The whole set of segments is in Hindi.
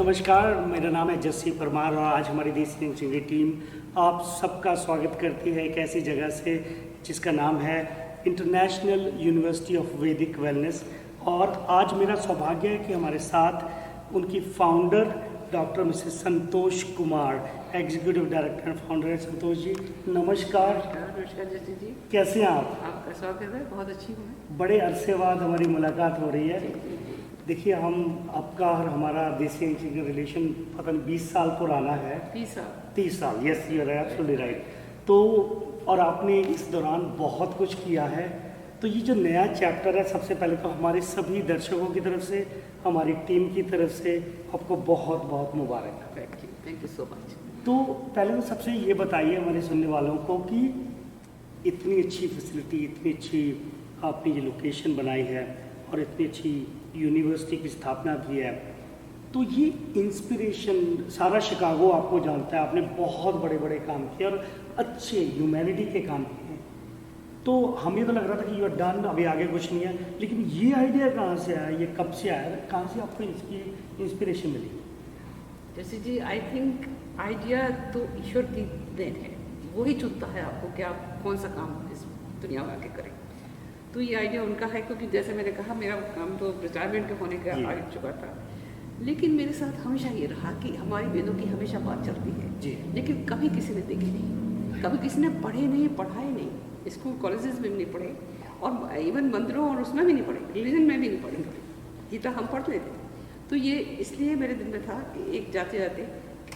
नमस्कार, मेरा नाम है जस्सी परमार और आज हमारी देसी चिंगड़ी टीम आप सबका स्वागत करती है एक ऐसी जगह से जिसका नाम है international University of Vedic wellness. और आज मेरा सौभाग्य है कि हमारे साथ उनकी founder doctor Mrs Santosh Kumar, executive director and founder है। संतोष जी नमस्कार। नमस्कार जस्सी जी, कैसे हैं आप? आपका स्वागत है, बहुत अच्छी हूँ मैं। बड़े अरसे बाद हमारी मुलाकात हो रही है। देखिए, हम आपका और हमारा देसी इंजीनियर रिलेशन पता नहीं 20 साल पुराना है। 30 साल, yes you are absolutely right. तो और आपने इस दौरान बहुत कुछ किया है। तो ये जो नया चैप्टर है, सबसे पहले तो हमारे सभी दर्शकों की तरफ से, हमारी टीम की तरफ से आपको बहुत बहुत मुबारक। Thank you so much. तो पहले तो सबसे ये बताइए हमारे सुनने वालों को कि इतनी अच्छी फैसिलिटी, इतनी अच्छी आपने ये लोकेशन बनाई है और इतनी अच्छी यूनिवर्सिटी की स्थापना की है, तो ये इंस्पिरेशन, सारा शिकागो आपको जानता है, आपने बहुत बड़े बड़े काम किए और अच्छे ह्यूमैनिटी के काम किए। तो हमें तो लग रहा था कि यू आर डन, अभी आगे कुछ नहीं है, लेकिन ये आइडिया कहाँ से आया, ये कब से आया, कहाँ से आपको इसकी इंस्पिरेशन मिली? जैसे जी, आई थिंक आइडिया तो ईश्वर की देन है, वो ही चुनता है आपको कि आप कौन सा काम इस दुनिया में आके करें। तो ये आइडिया उनका है, क्योंकि जैसे मैंने कहा मेरा काम तो रिटायरमेंट के होने का आ चुका था, लेकिन मेरे साथ हमेशा ये रहा कि हमारी वेदों की हमेशा बात चलती है जी। लेकिन कभी किसी ने देखी नहीं, कभी किसी ने पढ़े नहीं, पढ़ाए नहीं, स्कूल कॉलेजेस में भी नहीं पढ़े और इवन मंदिरों और उसमें भी नहीं पढ़े, रिलीजन में भी नहीं पढ़े। गीता हम पढ़ लेते। तो ये इसलिए मेरे दिल में था कि एक जाते जाते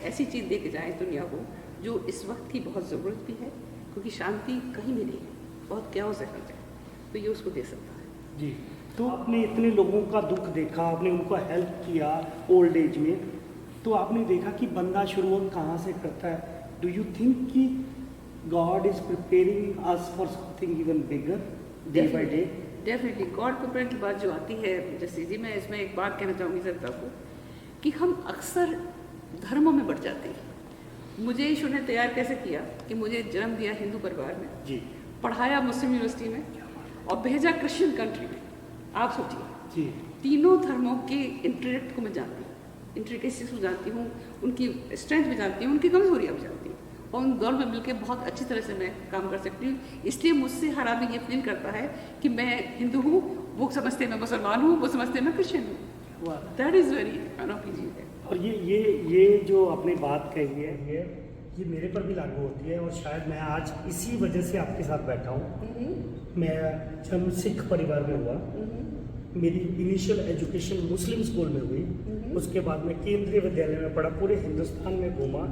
ऐसी चीज़ दे के जाएँ दुनिया को जो इस वक्त की बहुत ज़रूरत भी है, क्योंकि शांति कहीं भी नहीं है, बहुत कैओस है हर जगह, तो ये उसको दे सकता है। जी। तो आपने इतने लोगों का दुख देखा, आपने उनको हेल्प किया ओल्ड एज में, तो आपने देखा कि बंदा शुरुआत कहाँ से करता है। डू यू थिंक कि God is preparing us for something even bigger day by day? Definitely God prepare की बात जो आती है जैसे जी, मैं इसमें एक बात कहना चाहूँगी जनता को कि हम अक्सर धर्मों में बढ़ जाते हैं। मुझे ईश्वर ने तैयार कैसे किया कि मुझे जन्म दिया हिंदू परिवार में जी, पढ़ाया मुस्लिम यूनिवर्सिटी में और भेजा क्रिश्चियन कंट्री में। आप सोचिए जी, तीनों धर्मों के इंटरेक्ट को मैं जानती हूँ, इंट्रिकेसीज को जानती हूँ, उनकी स्ट्रेंथ भी जानती हूँ, उनकी कमजोरियाँ भी जानती हूँ, और उन दौर में मिलकर बहुत अच्छी तरह से मैं काम कर सकती हूँ। इसलिए मुझसे हर आदमी ये फील करता है कि मैं हिंदू हूँ, वो समझते हैं मैं मुसलमान हूँ, वो समझते हैं मैं क्रिश्चियन हूँ। दैट इज़ वेरी अनोखी चीज़ है। और ये जो आपने बात कही है ये मेरे पर भी लागू होती है, और शायद मैं आज इसी वजह से आपके साथ बैठा हूँ। मैं जब सिख परिवार में हुआ, मेरी इनिशियल एजुकेशन मुस्लिम स्कूल में हुई, उसके बाद मैं केंद्रीय विद्यालय में पढ़ा, पूरे हिंदुस्तान में घूमा,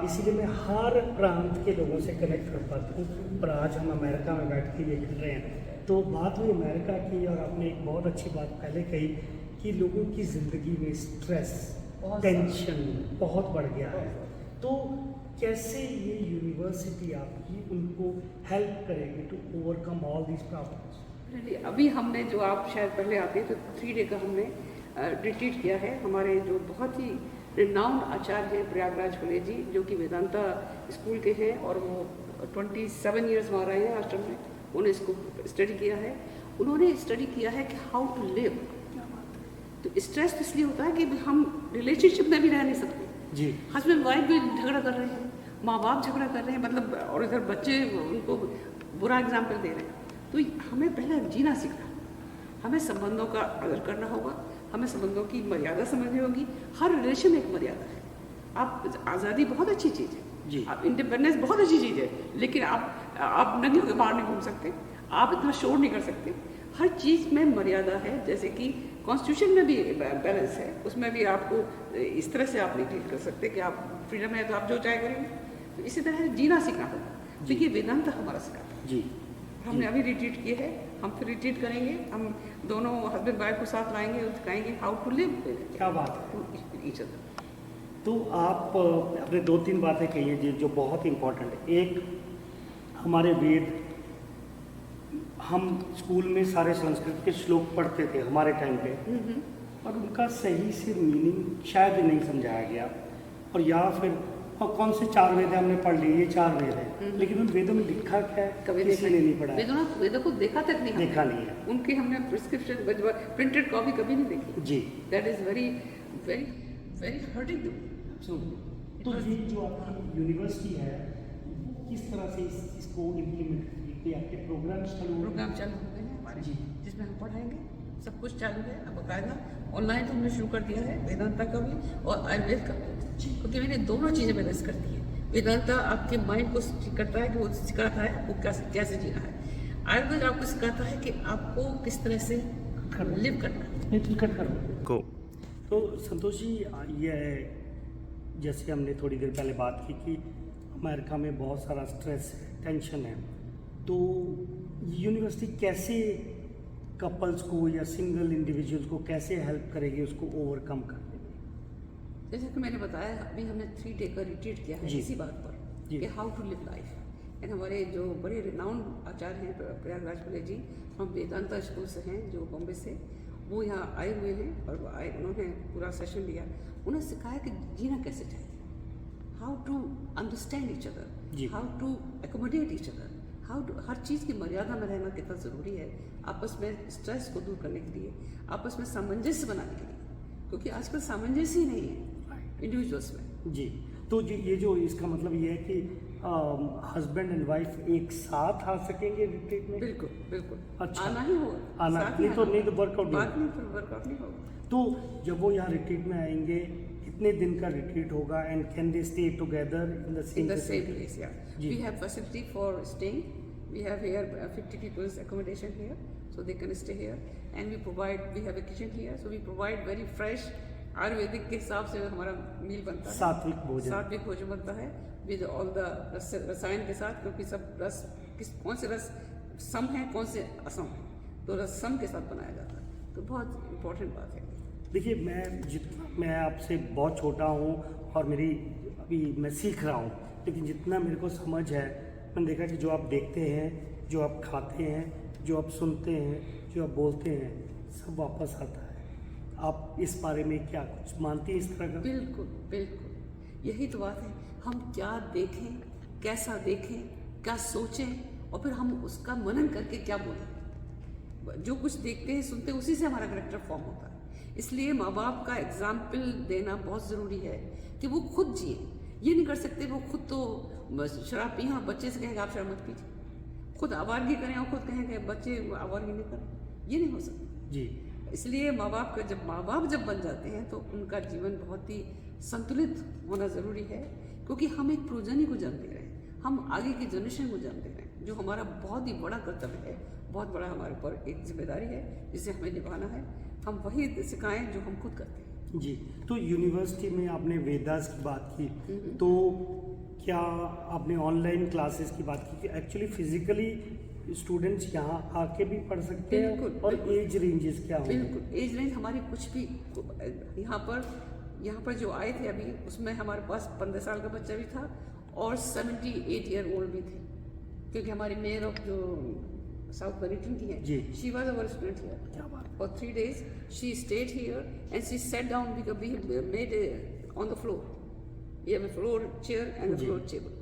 इसीलिए मैं हर प्रांत के लोगों से कनेक्ट कर पाता हूँ। और आज हम अमेरिका में बैठ के ये कर रहे हैं। तो बात हुई अमेरिका की, और आपने एक बहुत अच्छी बात पहले कही कि लोगों की ज़िंदगी में स्ट्रेस, टेंशन बहुत बढ़ गया है। तो कैसे ये यूनिवर्सिटी आपकी उनको हेल्प करेगी to overcome all these problems? अभी हमने जो, आप शायद पहले आते हैं, तो 3 डे का हमने रिट्रीट किया है। हमारे जो बहुत ही रिनाउंड आचार्य हैं प्रयागराज खुले जी, जो कि वेदांता स्कूल के हैं और वो 27 ईयर्स वहाँ रहे हैं आश्रम में, उन्होंने इसको स्टडी किया है। उन्होंने स्टडी किया है कि हाउ टू लिव। तो स्ट्रेस इसलिए होता है कि हम रिलेशनशिप में भी रह नहीं सकते जी, हस्बैंड वाइफ भी झगड़ा कर रहे हैं, माँ बाप झगड़ा कर रहे हैं, मतलब, और इधर बच्चे उनको बुरा एग्जाम्पल दे रहे हैं। तो हमें पहले जीना सीखना, हमें संबंधों का आदर करना होगा, हमें संबंधों की मर्यादा समझनी होगी। हर रिलेशन में एक मर्यादा है। आप आज़ादी बहुत अच्छी चीज़ है जी, आप इंडिपेंडेंस बहुत अच्छी चीज़ है, लेकिन आप नंगे होकर बाहर नहीं घूम सकते, आप इतना शोर नहीं कर सकते। हर चीज़ में मर्यादा है। जैसे कि कॉन्स्टिट्यूशन में भी बैलेंस है, उसमें भी आपको इस तरह से आप नहीं डील कर सकते कि आप फ्रीडम है तो आप जो चाहे करेंगे। तो इसी तरह जीना सीखना होगा। तो ये वेदांत हमारा सिखाता है जी। हमने अभी रिट्रीट किए है, हम फिर रिट्रीट करेंगे, हम दोनों हस्बैंड वाइफ को साथ लाएंगे और सिखाएंगे हाउ टू लिव। क्या बात है। तो आप अपने 2-3 बातें कही हैं जी जो बहुत इम्पोर्टेंट है। एक, हमारे वेद, हम स्कूल में सारे संस्कृत के श्लोक पढ़ते थे हमारे टाइम पे, और उनका सही से मीनिंग शायद नहीं समझाया गया, और या फिर कौन से 4 वेद हमने पढ़ लिए, ये 4 वेद हैं, लेकिन उन वेदों में लिखा क्या है कभी किसी ने नहीं पढ़ा। वेदों को देखा तक नहीं, देखा नहीं है। उनकी हमने प्रिस्क्रिप्शन प्रिंटेड कॉपी कभी नहीं देखी जी। That is very very very hurting them. Absolutely. तो ये जो आपकी यूनिवर्सिटी है किस तरह से इसको इम्प्लीमेंट करती है? आपके प्रोग्राम चालू प्रोग्राम चालू हो गए हैं हमारे जी। जिसमें हम पढ़ाएंगे, सब कुछ चालू है अब बाकायदा। ऑनलाइन तो हमने शुरू कर दिया है वेदांता का भी और आयुर्वेद का भी, क्योंकि मैंने दोनों चीज़ें बैलेंस करती है। वेदांता आपके माइंड को ठीक करता है कि वो सिखाता है आपको कैसे जीना है। आयुर्वेद आपको सिखाता है कि आपको किस तरह से लिव करना है। तो संतोष जी, ये जैसे हमने थोड़ी देर पहले बात की कि अमेरिका में बहुत सारा स्ट्रेस है, टेंशन है, तो यूनिवर्सिटी कैसे कपल्स को या सिंगल इंडिविजुअल्स को कैसे हेल्प करेगी उसको ओवरकम करने में? जैसे कि मैंने बताया, अभी हमने 3 डे का रिट्रीट किया है जी। इसी बात पर जी। कि how to live life. And हमारे जो बड़े रिनाउंड आचार्य हैं प्रयागराज कॉलेज जी, हम वेदांता स्कूल से हैं जो बॉम्बे से, वो यहाँ आए हुए हैं और उन्होंने पूरा सेशन लिया। उन्होंने सिखाया कि जीना कैसे चाहिए, हाउ टू अंडरस्टैंड ईच जी। Other, how to accommodate each other, how to हर चीज़ की मर्यादा में रहना कितना ज़रूरी है आपस में स्ट्रेस को दूर करने के लिए, आपस में सामंजस्य बनाने के लिए, क्योंकि आजकल सामंजस्य ही नहीं है इंडिविजुअल्स में। जी। तो जी, ये जो इसका मतलब ये है कि हस्बैंड एंड वाइफ एक साथ आ सकेंगे रिट्रीट में? बिल्कुल बिल्कुल। अच्छा। आना ही होगा, आना साथ ही नहीं तो आना नहीं तो होगा। वर्कआउट बात नहीं तो वर्कआउट नहीं होगा। तो जब वो यहाँ रिट्रीट में आएंगे, कितने दिन का रिट्रीट होगा and can they stay together in the In the same same place, yeah. जी। We have facility for staying. We have here 50 people's accommodation here, so they can stay here. And we have a kitchen here, so we provide very fresh Ayurvedic के हिसाब से हमारा मील बनता है। सात्विक भोजन। सात्विक भोजन बनता है विद ऑल द रसायन के साथ, क्योंकि सब रस कौन से रस सम है कौन से असम है, तो रस सम के साथ बनाया जाता है। तो बहुत इम्पोर्टेंट बात है। देखिए, मैं आपसे बहुत छोटा हूँ और अभी मैं सीख रहा हूँ, लेकिन जितना मेरे को समझ है, मैंने देखा कि जो आप देखते हैं, जो आप खाते हैं, जो आप सुनते हैं, जो आप बोलते हैं, सब वापस आता है। आप इस बारे में क्या कुछ मानती हैं इस तरह का? बिल्कुल बिल्कुल, यही तो बात है। हम क्या देखें, कैसा देखें, क्या सोचें और फिर हम उसका मनन करके क्या बोलें। जो कुछ देखते हैं सुनते हैं उसी से हमारा कैरेक्टर फॉर्म होता है। इसलिए माँ बाप का एग्जाम्पल देना बहुत ज़रूरी है कि वो खुद जिए। ये नहीं कर सकते वो खुद तो शराब पिए और बच्चे से कहेंगे आप शराब मत पीजिए, खुद आवारगी करें और खुद कहेंगे बच्चे आवारगी नहीं करें, ये नहीं हो सकता जी। इसलिए माँ बाप जब बन जाते हैं तो उनका जीवन बहुत ही संतुलित होना ज़रूरी है, क्योंकि हम एक प्रोजनी को जन्म दे रहे हैं, हम आगे की जनरेशन को जन्म दे रहे हैं, जो हमारा बहुत ही बड़ा कर्तव्य है, बहुत बड़ा हमारे ऊपर एक जिम्मेदारी है जिसे हमें निभाना है। हम वही सिखाएं जो हम खुद करते हैं। जी। तो यूनिवर्सिटी में आपने वेदास की बात की, तो क्या आपने ऑनलाइन क्लासेस की बात की कि एक्चुअली फिजिकली स्टूडेंट्स यहाँ आके भी पढ़ सकते हैं? बिल्कुल, और बिल्कुल। एज रेंजेस क्या होंगे? बिल्कुल, एज रेंज हमारी कुछ भी यहाँ पर जो आए थे अभी, उसमें हमारे पास 15 साल का बच्चा भी था और 78 ईयर ओल्ड भी थे, क्योंकि हमारी मेयर ऑफ जो साउथ बनीटन की जी। है, she was our student here क्या बात है। for 3 days. She stayed here and she sat down because we made on the floor. We have a floor chair and a ji. floor table.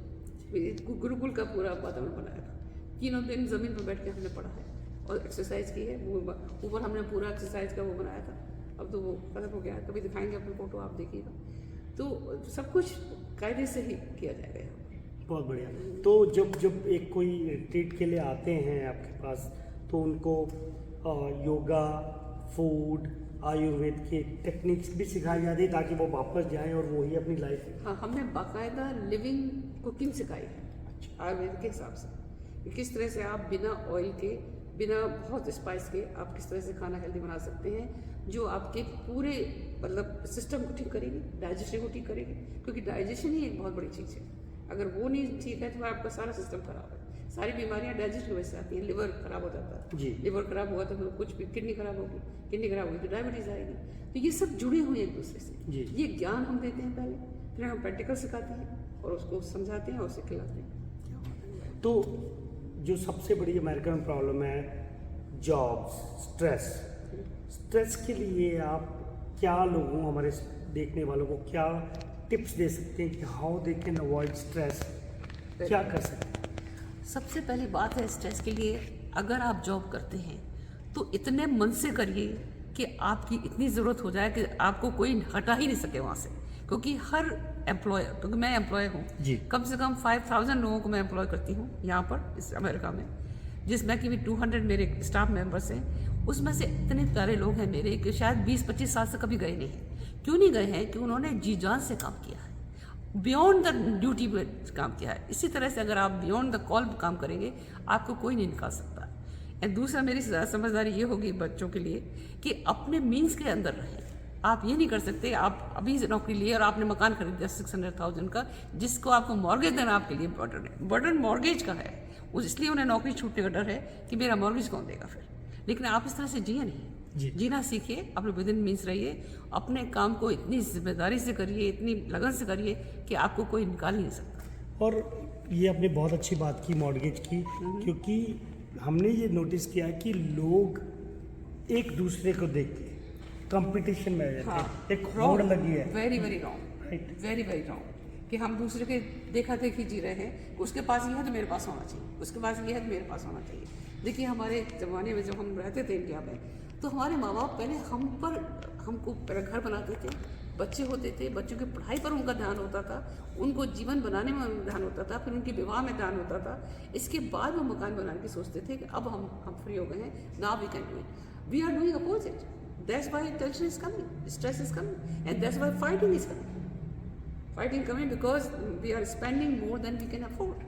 Gurukul का पूरा वातावरण बनाया था। 3 दिन जमीन पर बैठ के हमने पढ़ा है और एक्सरसाइज की है। वो ऊपर हमने पूरा एक्सरसाइज का वो बनाया था, अब तो वो खत्म हो गया है, कभी दिखाएंगे अपनी फोटो, आप देखिएगा। तो सब कुछ कायदे से ही किया जाएगा यहाँ पर। बहुत बढ़िया। तो जब एक कोई रिट्रीट के लिए आते हैं आपके पास, तो उनको योगा, फूड, आयुर्वेद के टेक्निक्स भी सिखाई जाती है ताकि वो वापस जाएं और वही अपनी लाइफ। हाँ, हमने बाकायदा लिविंग कुकिंग सिखाई है आयुर्वेद के हिसाब से, कि किस तरह से आप बिना ऑयल के, बिना बहुत स्पाइस के आप किस तरह से खाना हेल्दी बना सकते हैं, जो आपके पूरे मतलब सिस्टम को ठीक करेगी, डाइजेशन को ठीक करेगी, क्योंकि डाइजेशन ही एक बहुत बड़ी चीज़ है। अगर वो नहीं ठीक है तो आपका सारा सिस्टम खराब है। सारी बीमारियां डाइजेशन की वजह से आती हैं। लिवर खराब हो जाता है जी। लिवर खराब हुआ तो फिर कुछ भी, किडनी खराब होगी, किडनी खराब होगी तो डायबिटीज़ आएगी। तो ये सब जुड़े हुए हैं एक दूसरे से। जी। ये ज्ञान हम देते हैं पहले, फिर हम प्रैक्टिकल सिखाते हैं और उसको समझाते हैं और उसे खिलाते हैं। तो जो सबसे बड़ी अमेरिकन प्रॉब्लम है जॉब्स, स्ट्रेस के लिए आप क्या लोगों, हमारे देखने वालों को क्या टिप्स दे सकते हैं कि how they can avoid stress? क्या कर सकते हैं? सबसे पहली बात है स्ट्रेस के लिए, अगर आप जॉब करते हैं तो इतने मन से करिए कि आपकी इतनी ज़रूरत हो जाए कि आपको कोई हटा ही नहीं सके वहाँ से, क्योंकि हर एम्प्लॉयर, क्योंकि मैं एम्प्लॉय हूँ, जी। कम से कम 5000 लोगों को मैं एम्प्लॉय करती हूँ यहाँ पर इस अमेरिका में, जिसमें कि भी 200 मेरे स्टाफ मेंबर्स हैं। उसमें से इतने प्यारे लोग हैं मेरे कि शायद 20-25 साल से कभी गए नहीं हैं। क्यों नहीं गए हैं? कि उन्होंने जी जान से काम किया है, बियॉन्ड द ड्यूटी पे काम किया है। इसी तरह से अगर आप बियॉन्ड द कॉल काम करेंगे, आपको कोई नहीं निकाल सकता। एंड दूसरा मेरी समझदारी ये होगी बच्चों के लिए कि अपने मीन्स के अंदर रहें। आप ये नहीं कर सकते आप अभी से नौकरी लिए और आपने मकान खरीद दिया 600,000 का, जिसको आपको मॉर्गेज देना आपके लिए बर्डन है। बर्डन मॉर्गेज का है, इसलिए उन्हें नौकरी छूटने का डर है कि मेरा मॉर्गेज कौन देगा फिर। लेकिन आप इस तरह से जिए नहीं, जीना सीखिए, अपने विद इन मीन्स रहिए, अपने काम को इतनी जिम्मेदारी से करिए, इतनी लगन से करिए कि आपको कोई निकाल ही नहीं सकता। और ये आपने बहुत अच्छी बात की मॉर्गेज की, क्योंकि हमने ये नोटिस किया है कि लोग एक दूसरे को देख के कंपटीशन में आ जाते हैं। एक होड़ लगी है। Very very wrong, right, very very wrong कि हम दूसरे के देखा देखी जी रहे हैं। उसके पास ये है तो मेरे पास होना चाहिए, उसके पास ये है तो मेरे पास होना चाहिए। देखिए हमारे ज़माने में जब हम रहते थे इंडिया में, तो हमारे माँ बाप पहले हमको पहले घर बनाते थे, बच्चे होते थे, बच्चों की पढ़ाई पर उनका ध्यान होता था, उनको जीवन बनाने में ध्यान होता था, फिर उनके विवाह में ध्यान होता था। इसके बाद वो मकान बनाने की सोचते थे कि अब हम फ्री हो गए हैं, now we can do it. We are doing opposite. That's why tension is coming, stress is coming, and that's why fighting is coming. Fighting coming because we are spending more than we can afford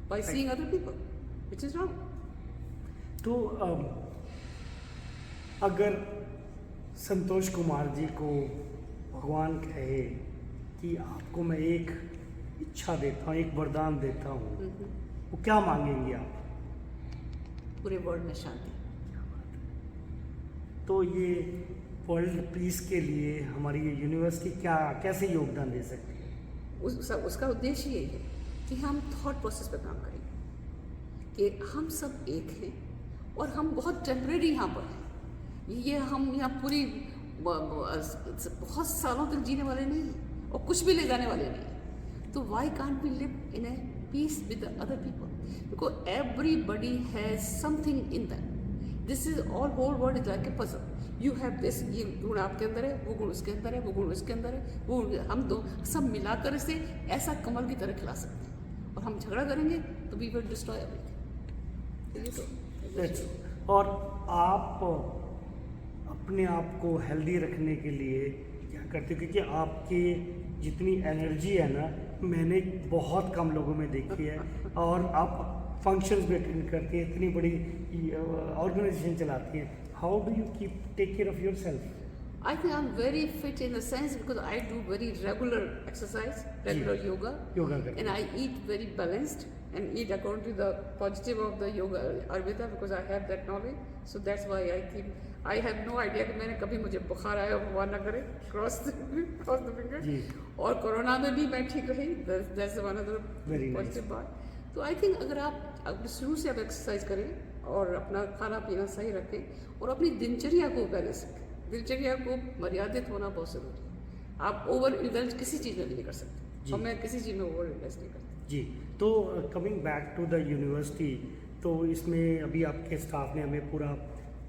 by seeing other people, which is wrong. तो अगर संतोष कुमार जी को भगवान कहे कि आपको मैं एक इच्छा देता हूँ, एक वरदान देता हूँ, वो क्या मांगेंगे आप? पूरे वर्ल्ड में शांति। तो ये वर्ल्ड पीस के लिए हमारी ये यूनिवर्सिटी कैसे योगदान दे सकती है? उसका उद्देश्य यही है कि हम थॉट प्रोसेस पर काम करें कि हम सब एक हैं और हम बहुत टेम्परेरी यहाँ पर हैं। ये हम यहाँ पूरी बहुत सालों तक जीने वाले नहीं हैं और कुछ भी ले जाने वाले नहीं हैं। तो why can't we live in a peace with the other people? Because everybody has something in them. This is all whole world is like a puzzle. You have this, ये गुण आपके अंदर है, वो गुण उसके अंदर है, वो गुण उसके अंदर है, वो हम दो सब मिलाकर इसे ऐसा कमल की तरह खिला सकते हैं। और हम झगड़ा करेंगे तो वी विल डिस्ट्रॉय एवरीथिंग। और आप अपने आप को हेल्दी रखने के लिए क्या करते हो? क्योंकि आपकी जितनी एनर्जी है ना, मैंने बहुत कम लोगों में देखी है। और आप फंक्शंस भी अटेंड करती हैं, इतनी बड़ी ऑर्गेनाइजेशन चलाती हैं। How do you take care of yourself? I think I'm very fit in the sense because I do very regular exercise, regular yoga, करते and I eat very balanced and eat according to the positive of the yoga Ayurveda because I have that knowledge. So that's why I have no idea कि मैंने कभी मुझे बुखार आया, भगवान ना करे, cross the finger. और कोरोना में भी मैं ठीक रही, that's one of the positive part. तो आई थिंक अगर आप शुरू से आप एक्सरसाइज करें और अपना खाना पीना सही रखें और अपनी दिनचर्या को बैलेंस रखें, दिनचर्या को मर्यादित होना बहुत ज़रूरी है। आप ओवर इन्वेस्ट किसी चीज़ में नहीं कर सकते, और मैं किसी चीज़ में ओवर इन्वेस्ट नहीं करती। जी, तो coming back to the university, तो इसमें अभी आपके स्टाफ ने हमें पूरा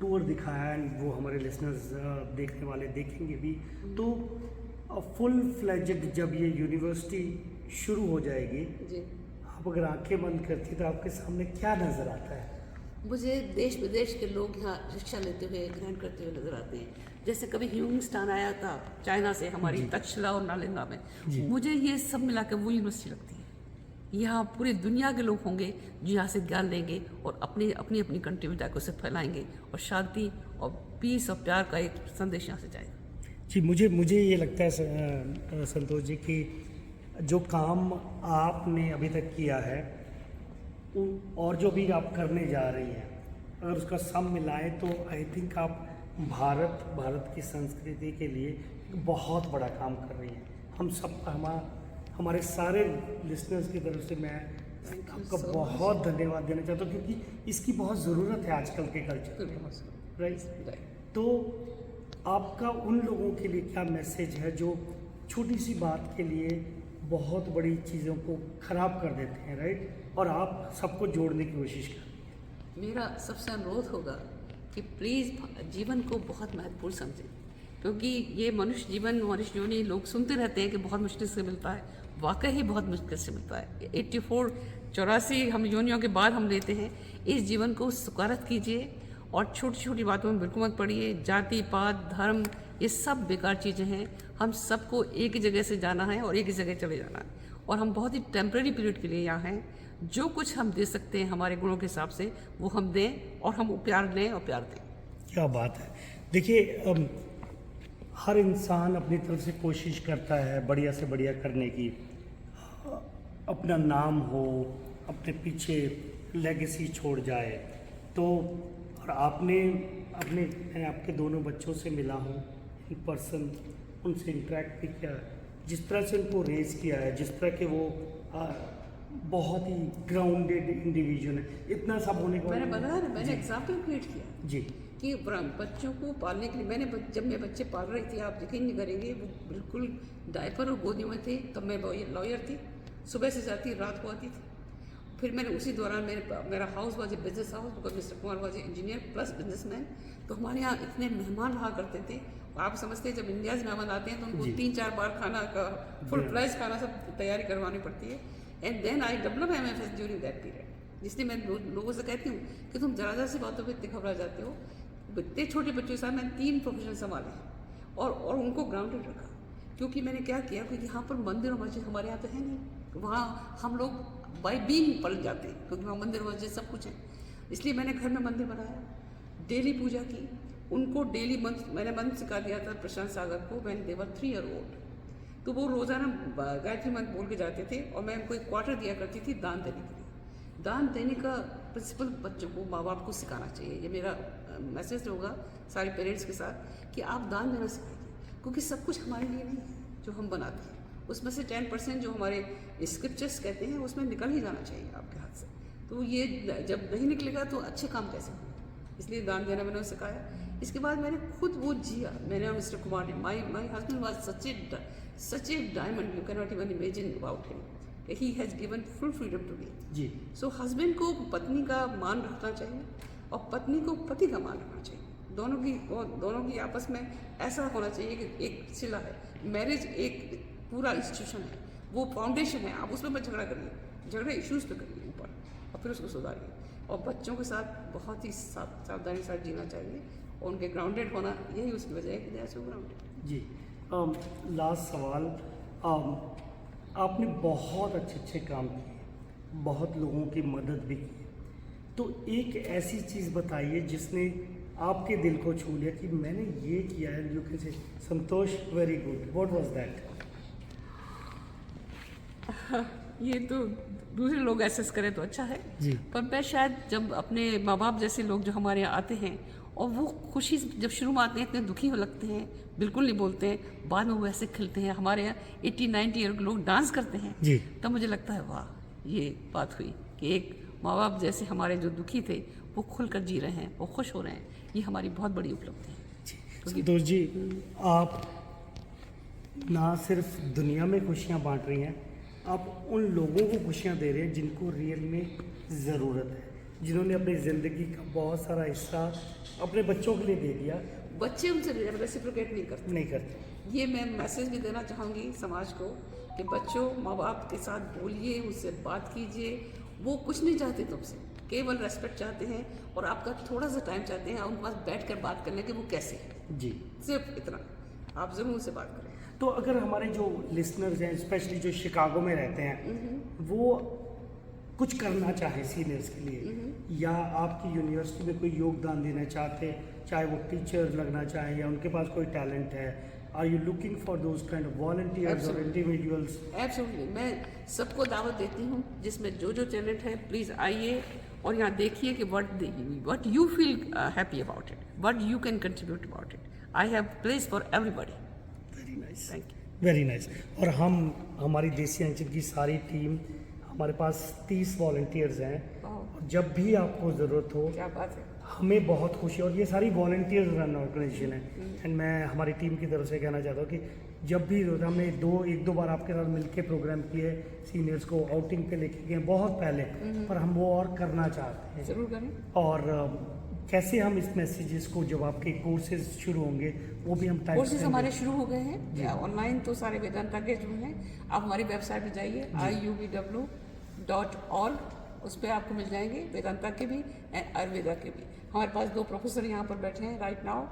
टूर दिखाया एंड वो हमारे लिसनर्स देखने वाले देखेंगे भी। तो फुल फ्लेजेड जब ये यूनिवर्सिटी शुरू हो जाएगी जी, आप अगर आंखें बंद करती तो आपके सामने क्या नज़र आता है? मुझे देश विदेश के लोग यहाँ शिक्षा लेते हुए ग्रहण करते हुए नजर आते हैं। जैसे कभी ह्यूमस्टान आया था चाइना से हमारी तक्षशिला और नालंदा में, मुझे ये सब मिला के वो यूनिवर्सिटी लगती है। यहाँ पूरी दुनिया के लोग होंगे जो यहाँ से ज्ञान लेंगे और अपनी अपनी अपनी कंट्री में जाकर उसे फैलाएंगे और शांति और पीस और प्यार का एक संदेश यहाँ से जाएगा। जी, मुझे ये लगता है संतोष जी कि जो काम आपने अभी तक किया है और जो भी आप करने जा रही हैं, अगर उसका सब मिलाएं तो आई थिंक आप भारत की संस्कृति के लिए बहुत बड़ा काम कर रही हैं। हम सब हमारे सारे लिसनर्स की तरफ से मैं आपका बहुत धन्यवाद देना चाहता हूँ, क्योंकि इसकी बहुत ज़रूरत है आजकल के कल्चर में, राइट? तो आपका उन लोगों के लिए क्या मैसेज है जो छोटी सी बात के लिए बहुत बड़ी चीज़ों को ख़राब कर देते हैं, राइट? और आप सबको जोड़ने की कोशिश करें। मेरा सबसे अनुरोध होगा कि प्लीज़ जीवन को बहुत महत्वपूर्ण समझें, क्योंकि ये मनुष्य जीवन, मनुष्य योनि, लोग सुनते रहते हैं कि बहुत मुश्किल से मिलता है, वाकई ही बहुत मुश्किल से मिलता है। 84 हम योनियों के बाद हम लेते हैं। इस जीवन को स्वीकार कीजिए और छोटी छोटी बातों में बिल्कुल मत पड़िए। जाति पात धर्म ये सब बेकार चीज़ें हैं। हम सबको एक ही जगह से जाना है और एक ही जगह चले जाना है, और हम बहुत ही टेम्परेरी पीरियड के लिए यहाँ हैं। जो कुछ हम दे सकते हैं हमारे गुणों के हिसाब से वो हम दें, और हम प्यार लें और प्यार दें। क्या बात है। देखिए हर इंसान अपनी तरफ से कोशिश करता है बढ़िया से बढ़िया करने की, अपना नाम हो, अपने पीछे लेगेसी छोड़ जाए। तो और मैं आपके दोनों बच्चों से मिला हूँ इन पर्सन, उनसे इंटरेक्ट भी किया है, जिस तरह से उनको रेस किया है, जिस तरह के वो बहुत ही ग्राउंडेड इंडिविजुअल है। इतना सब होने के बाद मैंने बताया ना, मैंने एग्जाम्पल क्रिएट किया जी कि बच्चों को पालने के लिए जब मैं बच्चे पाल रही थी, आप यकीन नहीं करेंगे, वो बिल्कुल डायपर और गोदियों में थे। तब मैं लॉयर थी, सुबह से जाती रात को आती थी। फिर मैंने उसी दौरान मेरा house was a business house, because mister Kumar was a engineer plus businessman. तो हमारे यहाँ इतने मेहमान रहा करते थे। आप समझते हैं जब इंडिया से मेहमान आते हैं तो उनको 3-4 बार खाना का फुल प्राइस खाना सब तैयारी करवानी पड़ती है। And then I develop MFS during that period, जिसलिए मैं लोगों से कहती हूँ कि तुम ज़रा सी बातों पर इतने घबरा जाते हो। इतने छोटे बच्चों के साथ मैंने 3 प्रोफेशन संभाले और उनको ग्राउंडेड रखा। क्योंकि मैंने क्या किया, क्योंकि यहाँ पर मंदिर और मस्जिद हमारे यहाँ तो है नहीं, वहाँ हम लोग बाई बीइंग पल जाते हैं, क्योंकि वहाँ मंदिर मस्जिद सब कुछ है। इसलिए मैंने घर में मंदिर बनाया, डेली पूजा की, उनको डेली मैंने मंत्र सिखा दिया था प्रशांत सागर को when they were 3 year old। तो वो रोज़ाना गायत्री मंत्र बोल के जाते थे, और मैं उनको एक क्वार्टर दिया करती थी दान देने के लिए। दान देने का प्रिंसिपल बच्चों को, माँ बाप को सिखाना चाहिए। ये मेरा मैसेज होगा सारे पेरेंट्स के साथ कि आप दान देना सिखाइए, क्योंकि सब कुछ हमारे लिए नहीं है जो हम बनाते हैं। उसमें से 10% जो हमारे स्क्रिप्चर्स कहते हैं उसमें निकल ही जाना चाहिए आपके हाथ से। तो ये जब नहीं निकलेगा तो अच्छे काम कैसे होंगे, इसलिए दान देना मैंने उन्हें सिखाया। इसके बाद मैंने खुद वो जिया। मैंने और मिस्टर कुमार ने, my husband was such a diamond, you can not even imagine about him. He has given full freedom to me जी। सो हस्बैंड को पत्नी का मान रखना चाहिए और पत्नी को पति का मान रखना चाहिए। दोनों की आपस में ऐसा होना चाहिए कि एक सिला है। मैरिज एक पूरा इंस्टीट्यूशन है, वो फाउंडेशन है। आप उसमें मत झगड़ा करिए, झगड़े इश्यूज़ पे करिए ऊपर, और फिर उसको सुधारिए। और बच्चों के साथ बहुत ही सावधानी से जीना चाहिए, और उनके ग्राउंडेड होना यही उसकी वजह है कि दे आर सो ग्राउंडेड। जी। लास्ट सवाल, आपने बहुत अच्छे काम किए, बहुत लोगों की मदद भी की, तो एक ऐसी चीज़ बताइए जिसने आपके दिल को छू लिया कि मैंने ये किया है, you can say Santosh very good, what was that? ये तो दूसरे लोग एसेस करें तो अच्छा है जी। पर मैं शायद जब अपने माँ बाप जैसे लोग जो हमारे यहाँ आते हैं और वो खुशी जब शुरू में आते हैं इतने दुखी हो लगते हैं, बिल्कुल नहीं बोलते हैं, बाद में वो ऐसे खिलते हैं। हमारे यहाँ 80-90 ईयर के लोग डांस करते हैं जी। तब मुझे लगता है वाह, ये बात हुई कि एक माँ बाप जैसे हमारे जो दुखी थे वो खुलकर जी रहे हैं, वो खुश हो रहे हैं। ये हमारी बहुत बड़ी उपलब्धि है। संतोष जी, आप ना सिर्फ दुनिया में खुशियाँ बांट रही हैं, आप उन लोगों को खुशियाँ दे रहे हैं जिनको रियल में ज़रूरत है, जिन्होंने अपनी ज़िंदगी का बहुत सारा हिस्सा अपने बच्चों के लिए दे दिया। बच्चे उनसे रेसिप्रोकेट नहीं करते। ये मैं मैसेज भी देना चाहूँगी समाज को कि बच्चों माँ बाप के साथ बोलिए, उससे बात कीजिए। वो कुछ नहीं चाहते तुमसे, केवल रेस्पेक्ट चाहते हैं और आपका थोड़ा सा टाइम चाहते हैं उनके पास बैठ कर बात करने के वो कैसे है। जी, सिर्फ इतना, आप ज़रूर उनसे बात करें। तो अगर हमारे जो लिसनर्स हैं, स्पेशली जो शिकागो में रहते हैं, वो कुछ करना चाहे सीनियर्स के लिए, या आपकी यूनिवर्सिटी में कोई योगदान देना चाहते, चाहे वो टीचर लगना चाहे या उनके पास कोई टैलेंट है, are you looking for those kind of volunteers और इंडिविजुअल्स? एब्सोल्युटली, मैं सबको दावत देती हूँ जिसमें जो टैलेंट है प्लीज़ आइए और यहाँ देखिए कि what you feel happy about it, what you can contribute about it. I have place for everybody. Very nice, thank you. Very nice. और हमारी देसी अंचल की सारी टीम, हमारे पास 30 वॉलंटियर्स हैं, और जब भी आपको ज़रूरत हो, क्या बात है, हमें बहुत खुशी। और ये सारी वॉलंटियर्स रन ऑर्गेनाइजेशन है, एंड मैं हमारी टीम की तरफ से कहना चाहता हूँ कि जब भी हमने एक दो बार आपके साथ मिलके प्रोग्राम किए, सीनियर्स को आउटिंग पे लेके गए बहुत पहले, पर हम वो और करना चाहते हैं। ज़रूर करें। और कैसे हम इस मैसेजेस को, जब आपके कोर्सेज शुरू होंगे वो भी हम टाइप कोर्सेज हमारे शुरू हो गए हैं ऑनलाइन, तो सारे वेदांता के जो हैं आप हमारी वेबसाइट पे जाइए iuvw.org, उस पर आपको मिल जाएंगे वेदांता के भी आयुर्वेदा के भी। हमारे पास 2 प्रोफेसर यहाँ पर बैठे हैं राइट नाउ,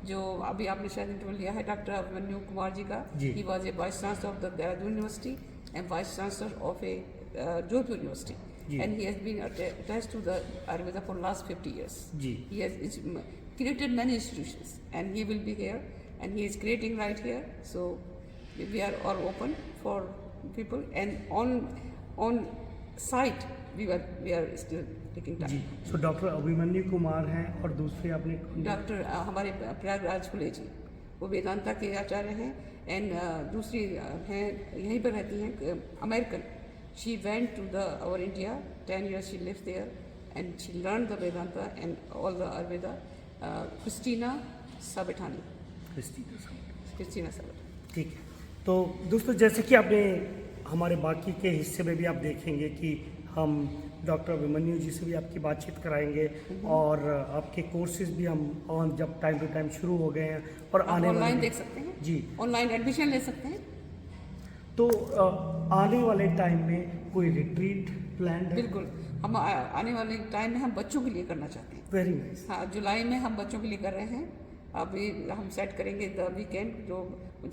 जो अभी आपने शायद इंटरव्यू लिया है, डॉक्टर अभिमन्यु कुमार जी का। He was a vice chancellor of the Dehradun university and vice chancellor of A Jodhpur university, and he has been attached to the Ayurveda for last 50 years. He has created many institutions, and he will be here, and he is creating right here. So we are all open for people, and on site we are still taking time. So doctor Abhimanyu Kumar हैं और दूसरे आपने डॉक्टर हमारे प्रयागराज खुले जी, वो वेदांता के आचार्य हैं, एंड दूसरी हैं यहीं पर रहती हैं American. She went to our India, 10 years she lived there, and she learned the Vedanta and all the Ayurveda. Christina Sabatani. Christina Sabatani. ठीक है। तो दोस्तों, जैसे कि आपने हमारे बाकी के हिस्से में भी आप देखेंगे कि हम डॉक्टर अभिमन्यु जी से भी आपकी बातचीत कराएंगे, और आपके कोर्सेज भी हम जब टाइम टू टाइम शुरू हो गए हैं और आने ऑनलाइन देख सकते हैं जी, ऑनलाइन एडमिशन ले सकते हैं। तो आने वाले टाइम में कोई रिट्रीट प्लान है? बिल्कुल, हम आने वाले टाइम में हम बच्चों के लिए करना चाहते हैं। Very nice. हाँ, जुलाई में हम बच्चों के लिए कर रहे हैं। अभी हम सेट करेंगे द वीकेंड जो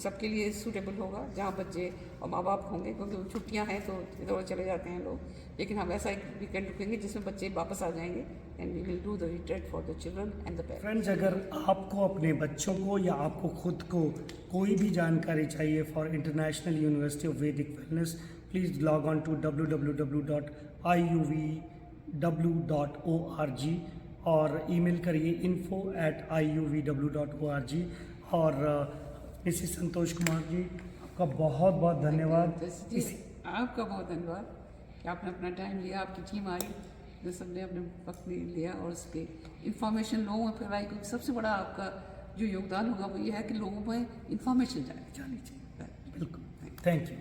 सबके लिए सूटेबल होगा, जहाँ बच्चे और माँ बाप होंगे, क्योंकि छुट्टियाँ हैं तो इधर उधर चले जाते हैं लोग, लेकिन हम ऐसा एक वीकेंड रखेंगे जिसमें बच्चे वापस आ जाएंगे, and we will do the retreat for the children and the parents. Friends, अगर आपको अपने बच्चों को या आपको खुद को कोई भी जानकारी चाहिए for International University of Vedic Wellness, please log on to www.iuvw.org और ईमेल करिए info@iuvw.org। और मिसेस संतोष कुमार जी, आपका बहुत बहुत धन्यवाद। आपका बहुत धन्यवाद कि आपने अपना टाइम लिया, आपकी टीम आई, जो सबने अपने वक्त लिया और उसके इन्फॉर्मेशन लोगों में फैलाई, क्योंकि सबसे बड़ा आपका जो योगदान होगा वो ये है कि लोगों में इन्फॉर्मेशन जानी चाहिए। बिल्कुल, थैंक यू।